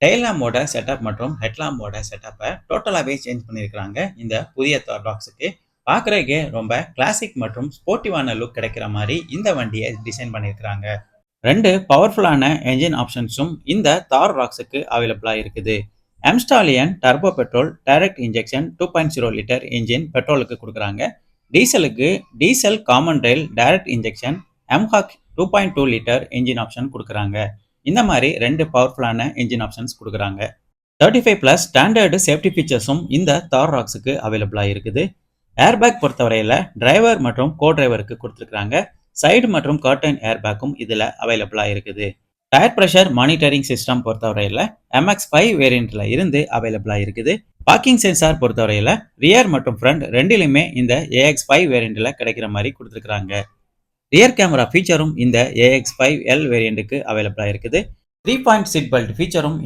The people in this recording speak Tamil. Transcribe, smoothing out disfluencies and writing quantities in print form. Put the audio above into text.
டெயில் லேம்போட செட்டப் மற்றும் ஹெட் லேம்போட செட்டப்பை டோட்டலாகவே சேஞ்ச் பண்ணியிருக்கிறாங்க இந்த புதிய தார் ராக்ஸுக்கு. பார்க்குறதுக்கே ரொம்ப கிளாசிக் மற்றும் ஸ்போர்ட்டிவான லுக் கிடைக்கிற மாதிரி இந்த வண்டியை டிசைன் பண்ணியிருக்கிறாங்க. 2 பவர்ஃபுல்லான என்ஜின் ஆப்ஷன்ஸும் இந்த தார் ராக்ஸுக்கு அவைலபிளாக இருக்குது. MStallion turbo petrol direct injection 2.0 litre engine பெட்ரோலுக்கு கொடுக்குறாங்க. டீசலுக்கு diesel common rail direct injection mHawk 2.2 litre engine option கொடுக்குறாங்க. இந்த மாதிரி 2 பவர்ஃபுல்லான என்ஜின் ஆப்ஷன்ஸ் கொடுக்குறாங்க. 35+ ஸ்டாண்டர்டு சேஃப்டி ஃபீச்சர்ஸும் இந்த தார் ராக்ஸுக்கு அவைலபிளாக இருக்குது. ஏர்பேக் பொறுத்தவரையில் டிரைவர் மற்றும் கோ டிரைவருக்கு கொடுத்துருக்காங்க. சைடு மற்றும் கர்டன் ஏர்பேக்கும் இதில் அவைலபிளாக இருக்குது. டயர் ப்ரெஷர் மானிட்டரிங் சிஸ்டம் பொறுத்தவரையில் MX5 வேரியண்ட்ல இருந்து அவைலபிளாக இருக்குது. பார்க்கிங் சென்சார் பொறுத்தவரையில் ரியர் மற்றும் ஃப்ரண்ட் ரெண்டிலுமே இந்த AX5 வேரியண்ட்ல கிடைக்கிற மாதிரி கொடுத்துருக்காங்க. ரியர் கேமரா ஃபீச்சரும் இந்த AX5L வேரியண்ட்டுக்கு அவைலபிளாக இருக்குது. 3 பாயிண்ட் சீட் பெல்ட் ஃபீச்சரும்